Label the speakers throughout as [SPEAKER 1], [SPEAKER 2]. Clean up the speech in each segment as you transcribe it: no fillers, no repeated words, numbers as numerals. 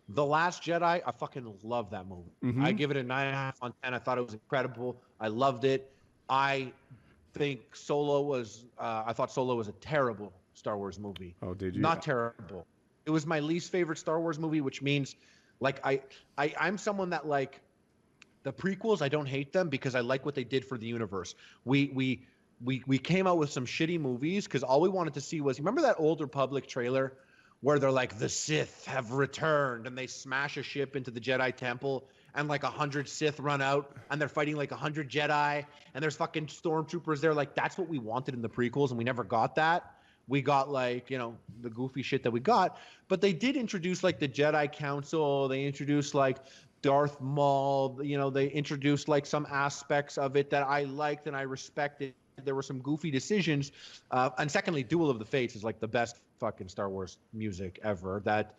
[SPEAKER 1] The Last Jedi, I fucking love that movie. I
[SPEAKER 2] Mm-hmm.
[SPEAKER 1] give it a 9.5 on 10. I thought it was incredible. I loved it. I think Solo was. I thought Solo was a terrible Star Wars movie.
[SPEAKER 2] Oh, did you?
[SPEAKER 1] Not terrible. It was my least favorite Star Wars movie, which means, like, I'm someone that like the prequels. I don't hate them because I like what they did for the universe. We came out with some shitty movies because all we wanted to see was, remember that Old Republic trailer where they're like, the Sith have returned, and they smash a ship into the Jedi Temple, and like 100 Sith run out, and they're fighting like 100 Jedi, and there's fucking stormtroopers there. Like, that's what we wanted in the prequels, and we never got that. We got, like, the goofy shit that we got, but they did introduce like the Jedi Council. They introduced like Darth Maul. They introduced like some aspects of it that I liked and I respected. There were some goofy decisions, and secondly, Duel of the Fates is like the best fucking Star Wars music ever. That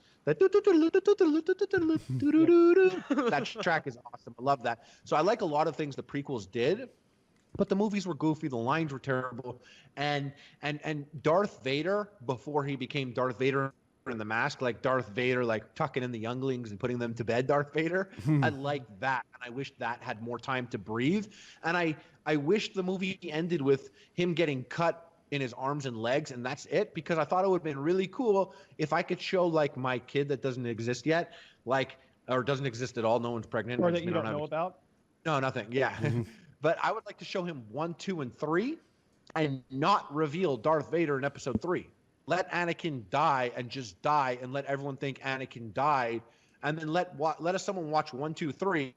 [SPEAKER 1] track is awesome. I love that. So I like a lot of things the prequels did, but the movies were goofy, the lines were terrible, and Darth Vader, before he became Darth Vader in the mask, like Darth Vader, like tucking in the younglings and putting them to bed, Darth Vader. I like that, and I wish that had more time to breathe. And I wish the movie ended with him getting cut in his arms and legs, and that's it, because I thought it would have been really cool if I could show like my kid that doesn't exist yet, like, or doesn't exist at all. No one's pregnant,
[SPEAKER 3] Or that you don't know about.
[SPEAKER 1] no, nothing. Yeah. But I would like to show him 1, 2, and 3 and not reveal Darth Vader in episode 3. Let Anakin die and just die, and let everyone think Anakin died, and then let us someone watch 1, 2, 3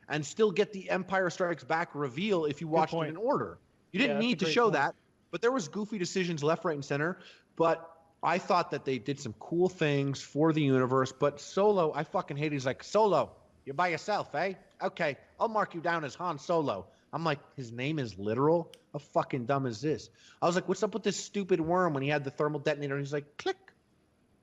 [SPEAKER 1] and still get the Empire Strikes Back reveal if you watched it in order. You didn't need to show that, but there was goofy decisions left, right, and center. But I thought that they did some cool things for the universe. But Solo, I fucking hate. He's like, Solo, you're by yourself, eh? Okay, I'll mark you down as Han Solo. I'm like, his name is literal? How fucking dumb is this? I was like, what's up with this stupid worm when he had the thermal detonator? And he's like, click.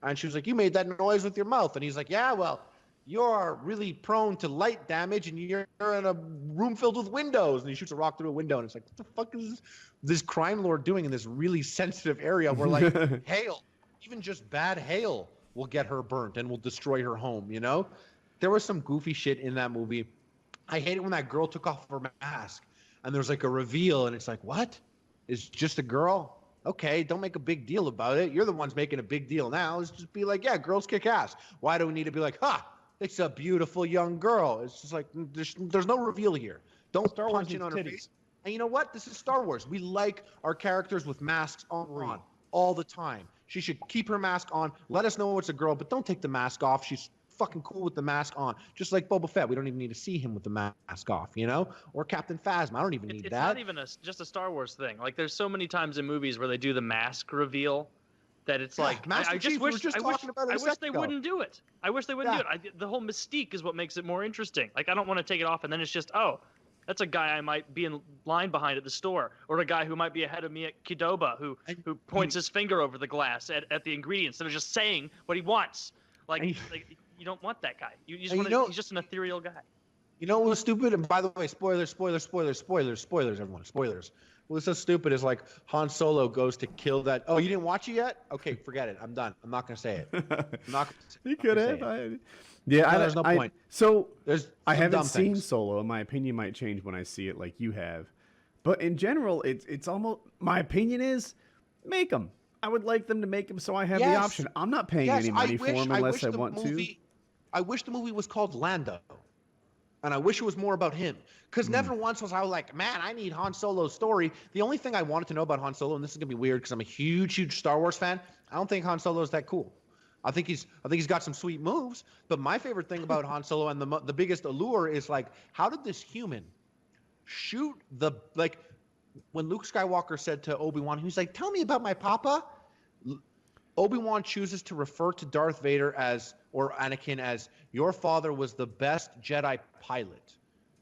[SPEAKER 1] And she was like, you made that noise with your mouth. And he's like, yeah, well, you're really prone to light damage, and you're in a room filled with windows. And he shoots a rock through a window, and it's like, what the fuck is this crime lord doing in this really sensitive area where, like, hail, even just bad hail, will get her burnt and will destroy her home, There was some goofy shit in that movie. I hate it when that girl took off her mask and there's like a reveal and it's like, what? It's just a girl? Okay, don't make a big deal about it. You're the ones making a big deal now. Let's just be like, yeah, girls kick ass. Why do we need to be like, it's a beautiful young girl? It's just like, there's no reveal here. Don't punch in on her face. And you know what? This is Star Wars. We like our characters with masks on all the time. She should keep her mask on. Let us know it's a girl, but don't take the mask off. She's fucking cool with the mask on, just like Boba Fett. We don't even need to see him with the mask off, or Captain Phasma. I don't even need that. It's
[SPEAKER 4] not even just a Star Wars thing. Like, there's so many times in movies where they do the mask reveal that it's like, I just wish they wouldn't do it. I wish they wouldn't do it. The whole mystique is what makes it more interesting. Like, I don't want to take it off and then it's just, that's a guy I might be in line behind at the store, or a guy who might be ahead of me at Qdoba who points his finger over the glass at the ingredients instead of just saying what he wants. Like you don't want that guy. You just want he's just an ethereal guy.
[SPEAKER 1] You know what was stupid? And by the way, spoilers, everyone. Spoilers. What's so stupid is like Han Solo goes to kill that. Oh, you didn't watch it yet? Okay, forget it. I'm done. I'm not going to say it. I'm not
[SPEAKER 2] You could have. There's
[SPEAKER 1] no point.
[SPEAKER 2] So I haven't seen Solo. My opinion might change when I see it like you have. But in general, it's almost, my opinion is, make them. I would like them to make them so I have the option. I'm not paying any money for them unless I want to.
[SPEAKER 1] I wish the movie was called Lando. And I wish it was more about him. Because never once was I like, man, I need Han Solo's story. The only thing I wanted to know about Han Solo, and this is going to be weird because I'm a huge Star Wars fan, I don't think Han Solo is that cool. I think he's got some sweet moves. But my favorite thing about Han Solo and the biggest allure is, like, how did this human shoot when Luke Skywalker said to Obi-Wan, he was like, tell me about my papa. Obi-Wan chooses to refer to Darth Vader or Anakin as, your father was the best Jedi pilot.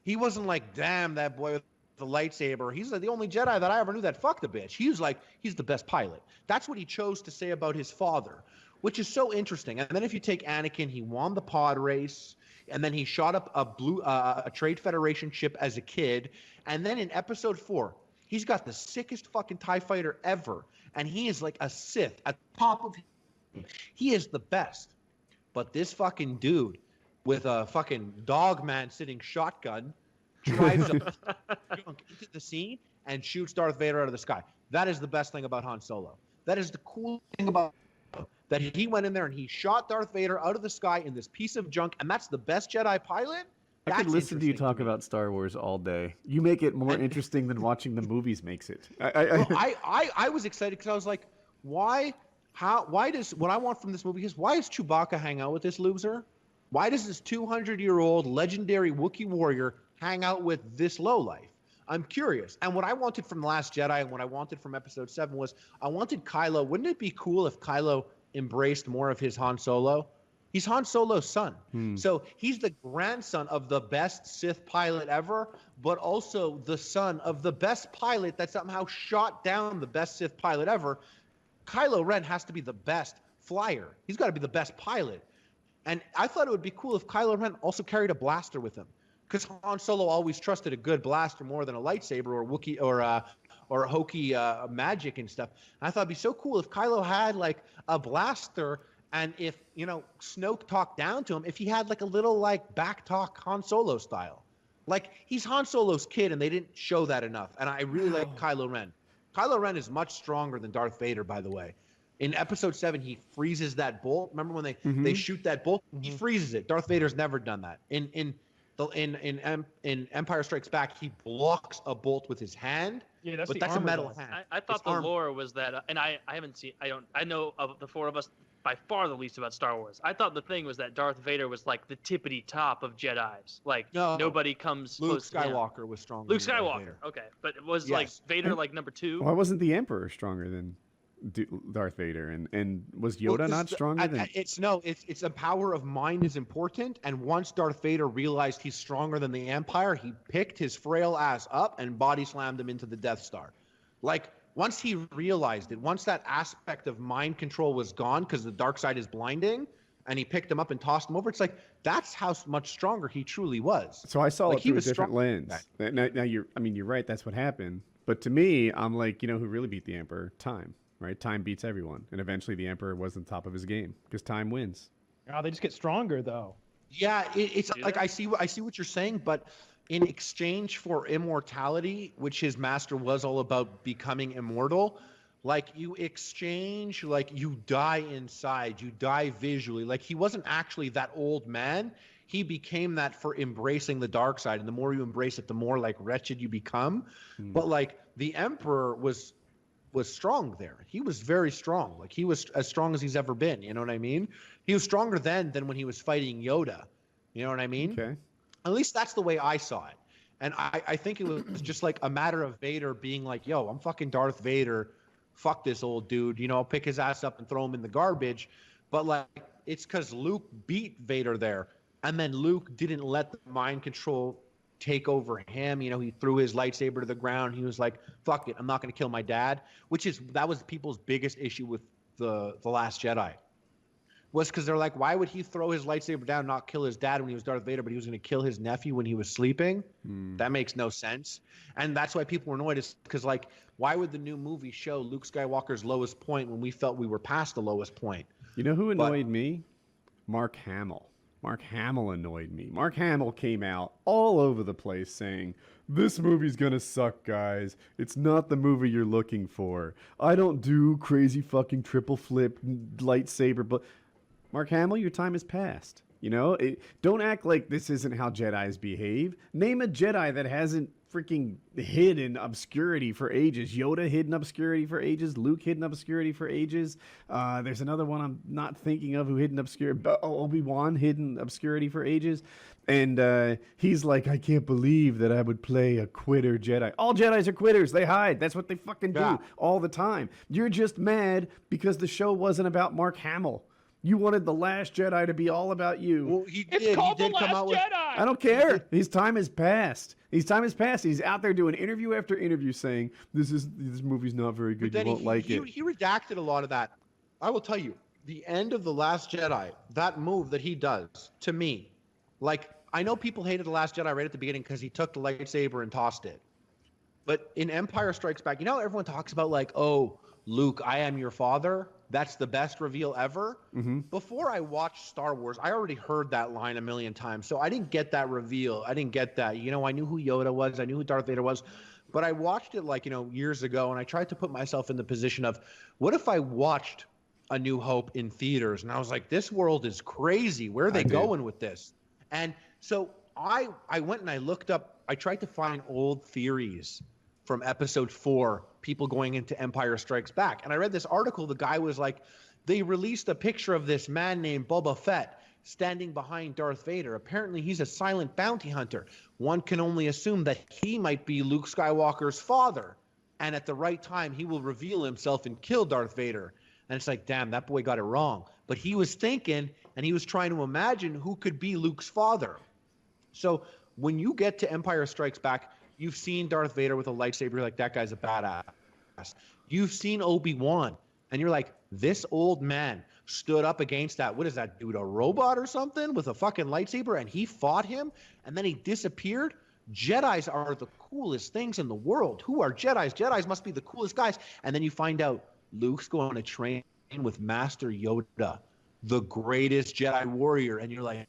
[SPEAKER 1] He wasn't like, damn, that boy with the lightsaber. He's like the only Jedi that I ever knew that fucked a bitch. He was like, he's the best pilot. That's what he chose to say about his father, which is so interesting. And then if you take Anakin, he won the pod race, and then he shot up a Trade Federation ship as a kid. And then in episode 4, he's got the sickest fucking TIE fighter ever. And he is like a Sith at the top of him. He is the best. But this fucking dude with a fucking dog man sitting shotgun drives into the scene and shoots Darth Vader out of the sky. That is the best thing about Han Solo. That is the cool thing about that he went in there and he shot Darth Vader out of the sky in this piece of junk, and that's the best Jedi pilot?
[SPEAKER 2] I could listen to you talk about Star Wars all day. You make it more interesting than watching the movies makes it.
[SPEAKER 1] I was excited because I was like, why does what I want from this movie is why does Chewbacca hang out with this loser? Why does this 200-year-old legendary Wookiee warrior hang out with this lowlife? I'm curious. And what I wanted from The Last Jedi and what I wanted from Episode 7 was I wanted Kylo. Wouldn't it be cool if Kylo embraced more of his Han Solo? He's Han Solo's son. So he's the grandson of the best Sith pilot ever, but also the son of the best pilot that somehow shot down the best Sith pilot ever. Kylo Ren has to be the best flyer. He's got to be the best pilot. And I thought it would be cool if Kylo Ren also carried a blaster with him. Because Han Solo always trusted a good blaster more than a lightsaber or Wookiee or hokey magic and stuff. And I thought it'd be so cool if Kylo had like a blaster, and if Snoke talked down to him, if he had like a little like back talk Han Solo style. Like he's Han Solo's kid, and they didn't show that enough. And I really like Kylo Ren. Kylo Ren is much stronger than Darth Vader, by the way. In Episode 7, he freezes that bolt. Remember when they shoot that bolt? He freezes it. Darth Vader's never done that. In Empire Strikes Back, he blocks a bolt with his hand.
[SPEAKER 3] Yeah,
[SPEAKER 1] but that's a metal hand.
[SPEAKER 4] I thought the lore was that, and I haven't seen. I know of the four of us by far the least about Star Wars. I thought the thing was that Darth Vader was like the tippity top of Jedis. Like nobody comes.
[SPEAKER 1] Luke
[SPEAKER 4] close
[SPEAKER 1] Skywalker
[SPEAKER 4] to him.
[SPEAKER 1] was stronger.
[SPEAKER 4] Luke Skywalker. Okay, but it was like Vader like number 2.
[SPEAKER 2] Why wasn't the Emperor stronger than Darth Vader, and was Yoda not stronger than?
[SPEAKER 1] It's a power of mind is important, and once Darth Vader realized he's stronger than the Empire, he picked his frail ass up and body slammed him into the Death Star. Like once he realized it, once that aspect of mind control was gone because the dark side is blinding, and he picked him up and tossed him over, it's like that's how much stronger he truly was.
[SPEAKER 2] So I saw it through a different lens. Now you're right, that's what happened. But to me, I'm like, who really beat the Emperor? Time. Right, time beats everyone, and eventually the Emperor was on top of his game because time wins.
[SPEAKER 3] Oh, they just get stronger though.
[SPEAKER 1] Yeah, it's like I see what you're saying, but in exchange for immortality, which his master was all about becoming immortal, like you exchange, like you die inside, you die visually. Like he wasn't actually that old man. He became that for embracing the dark side, and the more you embrace it, the more like wretched you become. But like the Emperor was strong there. He was very strong. Like he was as strong as he's ever been. You know what I mean? He was stronger then than when he was fighting Yoda. You know what I mean?
[SPEAKER 2] Okay.
[SPEAKER 1] At least that's the way I saw it. And I think it was just like a matter of Vader being like, yo, I'm fucking Darth Vader. Fuck this old dude. I'll pick his ass up and throw him in the garbage. But like, it's because Luke beat Vader there. And then Luke didn't let the mind control take over him. He threw his lightsaber to the ground. He was like, fuck it, I'm not going to kill my dad, that was people's biggest issue with the Last Jedi, was because they're like, why would he throw his lightsaber down and not kill his dad when he was Darth Vader, but he was going to kill his nephew when he was sleeping? That makes no sense. And that's why people were annoyed, is because like, why would the new movie show Luke Skywalker's lowest point when we felt we were past the lowest point?
[SPEAKER 2] You know who annoyed me? Mark Hamill. Mark Hamill annoyed me. Mark Hamill came out all over the place saying, this movie's gonna suck, guys. It's not the movie you're looking for. I don't do crazy fucking triple flip lightsaber, but Mark Hamill, your time has passed. Don't act like this isn't how Jedis behave. Name a Jedi that hasn't freaking hid in obscurity for ages. Yoda hid in obscurity for ages. Luke hid in obscurity for ages. There's another one I'm not thinking of who hid in obscurity. Obi-Wan hid in obscurity for ages. And he's like, I can't believe that I would play a quitter Jedi. All Jedis are quitters. They hide. That's what they fucking do all the time. You're just mad because the show wasn't about Mark Hamill. You wanted The Last Jedi to be all about you.
[SPEAKER 3] Well, it's called The Last Jedi.
[SPEAKER 2] I don't care. His time has passed. He's out there doing interview after interview saying, this movie's not very good. You won't like it.
[SPEAKER 1] He redacted a lot of that. I will tell you, the end of The Last Jedi, that move that he does, to me, like, I know people hated The Last Jedi right at the beginning because he took the lightsaber and tossed it. But in Empire Strikes Back, everyone talks about like, oh, Luke, I am your father. that's the best reveal ever. Before I watched Star Wars, I already heard that line a million times. So I didn't get that reveal. I didn't get that. You know, I knew who Yoda was. I knew who Darth Vader was. But I watched it like, you know, years ago, and I tried to put myself in the position of, what if I watched A New Hope in theaters? And I was like, this world is crazy. Where are they going with this? And so I went and I looked up, I tried to find old theories from episode 4, people going into Empire Strikes Back. And I read this article. The guy was like, they released a picture of this man named Boba Fett standing behind Darth Vader. Apparently, he's a silent bounty hunter. One can only assume that he might be Luke Skywalker's father. And at the right time, he will reveal himself and kill Darth Vader. And it's like, damn, that boy got it wrong. But he was thinking, and he was trying to imagine who could be Luke's father. So when you get to Empire Strikes Back, you've seen Darth Vader with a lightsaber. You're like, that guy's a badass. You've seen Obi-Wan, and you're like, this old man stood up against that. What is that dude, a robot or something with a fucking lightsaber? And he fought him, and then he disappeared. Jedis are the coolest things in the world. Who are Jedis? Jedis must be the coolest guys. And then you find out Luke's going to train with Master Yoda, the greatest Jedi warrior. And you're like,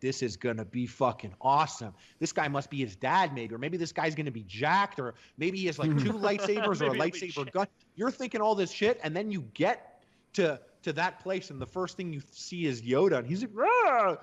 [SPEAKER 1] this is going to be fucking awesome. This guy must be his dad, maybe. Or maybe this guy's going to be jacked. Or maybe he has like 2 lightsabers or a lightsaber gun. You're thinking all this shit. And then you get to that place, and the first thing you see is Yoda. And he's like, Rah!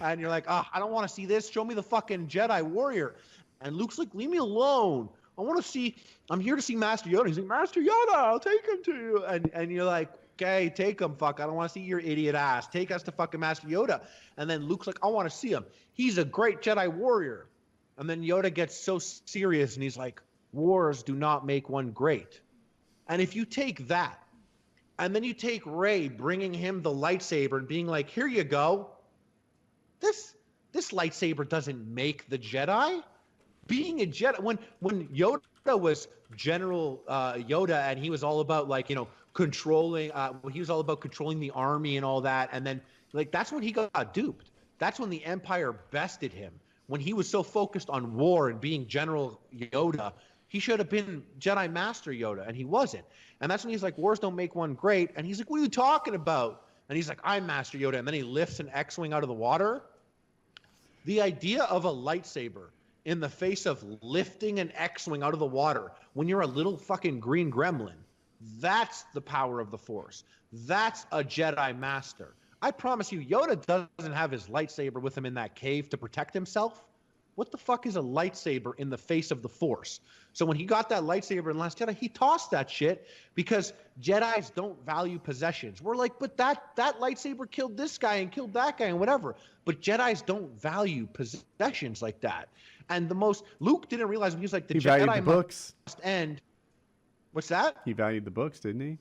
[SPEAKER 1] And you're like, I don't want to see this. Show me the fucking Jedi warrior. And Luke's like, leave me alone. I'm here to see Master Yoda. He's like, Master Yoda, I'll take him to you. And you're like, okay, take him, fuck. I don't want to see your idiot ass. Take us to fucking Master Yoda. And then Luke's like, I want to see him. He's a great Jedi warrior. And then Yoda gets so serious, and he's like, wars do not make one great. And if you take that, and then you take Rey bringing him the lightsaber and being like, here you go. This lightsaber doesn't make the Jedi. Being a Jedi, when Yoda was General Yoda, and he was all about, like, you know, controlling, he was all about controlling the army and all that. And then, like, that's when he got duped. That's when the Empire bested him. When he was so focused on war and being General Yoda, he should have been Jedi Master Yoda, and he wasn't. And that's when he's like, wars don't make one great. And he's like, what are you talking about? And he's like, I'm Master Yoda. And then he lifts an X-Wing out of the water. The idea of a lightsaber in the face of lifting an X-Wing out of the water when you're a little fucking green gremlin, that's the power of the Force. That's a Jedi Master. I promise you, Yoda doesn't have his lightsaber with him in that cave to protect himself. What the fuck is a lightsaber in the face of the Force? So when he got that lightsaber in Last Jedi, he tossed that shit because Jedis don't value possessions. We're like, but that lightsaber killed this guy and killed that guy and whatever. But Jedis don't value possessions like that. And Luke didn't realize when he was like, the Jedi must end. What's that?
[SPEAKER 2] He valued the books, didn't he?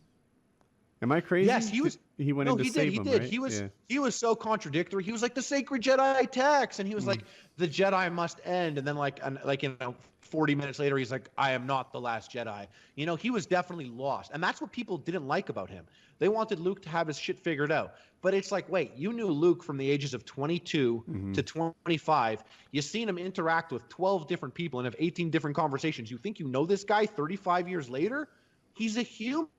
[SPEAKER 2] Am I crazy?
[SPEAKER 1] Yes, he was.
[SPEAKER 2] He went in to save them, right?
[SPEAKER 1] He was so contradictory. He was like, the sacred Jedi text, and he was like, the Jedi must end. And then like 40 minutes later, he's like, I am not the last Jedi. You know, he was definitely lost, and that's what people didn't like about him. They wanted Luke to have his shit figured out. But it's like, wait, you knew Luke from the ages of 22 to 25. You've seen him interact with 12 different people and have 18 different conversations. You think you know this guy 35 years later? He's a human.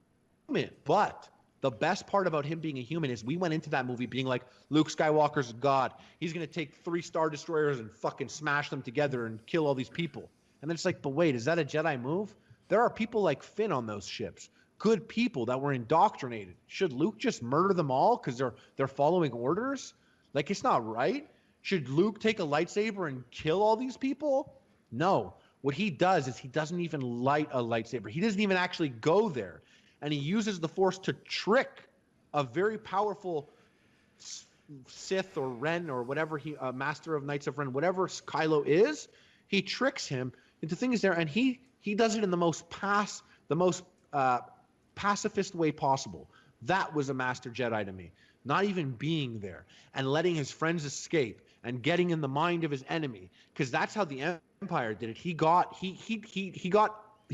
[SPEAKER 1] But the best part about him being a human is we went into that movie being like, Luke Skywalker's God. He's going to take 3 Star Destroyers and fucking smash them together and kill all these people. And then it's like, but wait, is that a Jedi move? There are people like Finn on those ships. Good people that were indoctrinated. Should Luke just murder them all because they're following orders? Like, it's not right. Should Luke take a lightsaber and kill all these people? No. What he does is he doesn't even light a lightsaber. He doesn't even actually go there. And he uses the Force to trick a very powerful Sith or Ren or whatever Master of Knights of Ren, whatever Kylo is. He tricks him into things there, and he does it in the most pacifist way possible. That was a Master Jedi to me. Not even being there and letting his friends escape and getting in the mind of his enemy, because that's how the Empire did it. He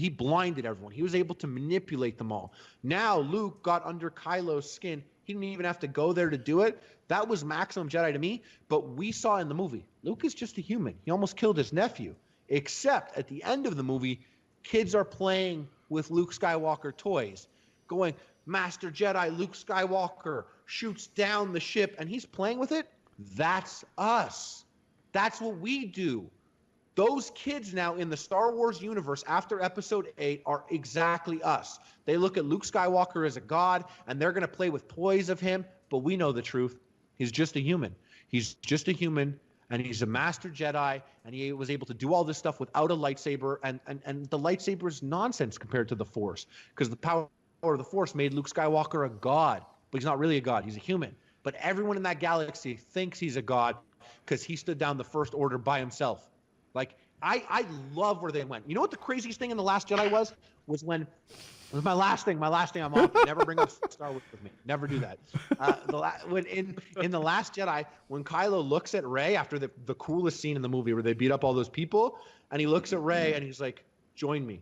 [SPEAKER 1] blinded everyone. He was able to manipulate them all. Now Luke got under Kylo's skin. He didn't even have to go there to do it. That was maximum Jedi to me. But we saw in the movie, Luke is just a human. He almost killed his nephew. Except at the end of the movie, kids are playing with Luke Skywalker toys, going, Master Jedi Luke Skywalker shoots down the ship and he's playing with it. That's us. That's what we do. Those kids now in the Star Wars universe after Episode 8 are exactly us. They look at Luke Skywalker as a god, and they're going to play with toys of him, but we know the truth. He's just a human. He's just a human, and he's a master Jedi, and he was able to do all this stuff without a lightsaber, and the lightsaber is nonsense compared to the Force, because the power of the Force made Luke Skywalker a god, but he's not really a god. He's a human. But everyone in that galaxy thinks he's a god because he stood down the First Order by himself. Like, I love where they went. You know what the craziest thing in The Last Jedi was when it was my last thing I'm off. Never bring up Star Wars with me. Never do that. When in The Last Jedi, when Kylo looks at Rey after the coolest scene in the movie where they beat up all those people, and he looks at Rey and he's like, join me.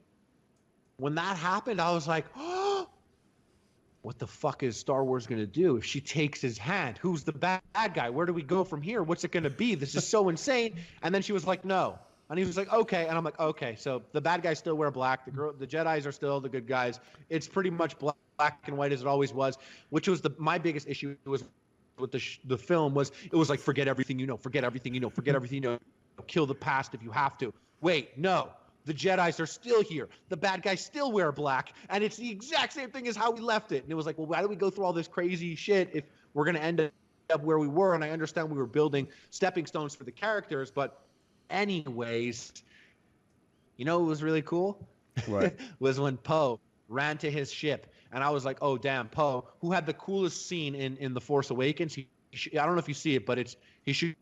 [SPEAKER 1] When that happened, I was like, oh, what the fuck is Star Wars going to do if she takes his hand? Who's the bad guy? Where do we go from here? What's it going to be? This is so insane. And then she was like, no. And he was like, okay. And I'm like, okay. So the bad guys still wear black. The Jedis are still the good guys. It's pretty much black and white as it always was, which was my biggest issue was with the film was it was like, forget everything you know, forget everything you know, forget everything you know, kill the past if you have to. Wait, no. The Jedis are still here. The bad guys still wear black. And it's the exact same thing as how we left it. And it was like, well, why do we go through all this crazy shit if we're going to end up where we were? And I understand we were building stepping stones for the characters. But anyways, you know what was really cool?
[SPEAKER 2] What?
[SPEAKER 1] Was when Poe ran to his ship. And I was like, oh, damn, Poe, who had the coolest scene in The Force Awakens. I don't know if you see it, but he shoots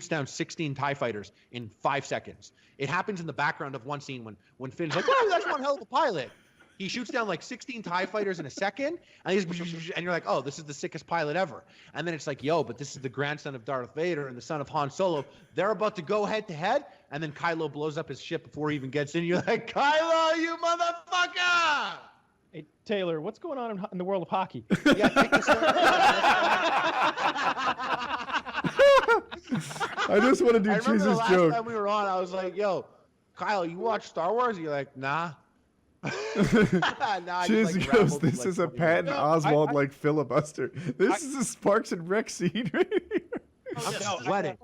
[SPEAKER 1] down 16 TIE fighters in 5 seconds. It happens in the background of one scene when Finn's like, oh, that's one hell of a pilot. He shoots down like 16 TIE fighters in a second, and you're like, oh, this is the sickest pilot ever. And then it's like, yo, but this is the grandson of Darth Vader and the son of Han Solo. They're about to go head to head, and then Kylo blows up his ship before he even gets in. You're like, Kylo, you motherfucker!
[SPEAKER 3] Hey, Taylor, what's going on in the world of hockey?
[SPEAKER 1] Yeah, take this.
[SPEAKER 2] I just want to do
[SPEAKER 1] I remember
[SPEAKER 2] Jesus
[SPEAKER 1] the last
[SPEAKER 2] joke.
[SPEAKER 1] time we were on, I was like, yo, Kyle, you watch Star Wars? You're like, nah.
[SPEAKER 2] Cheers goes, this is a Patton Oswalt like filibuster. This is a Sparks and Rec scene right here.
[SPEAKER 1] I'm sweating.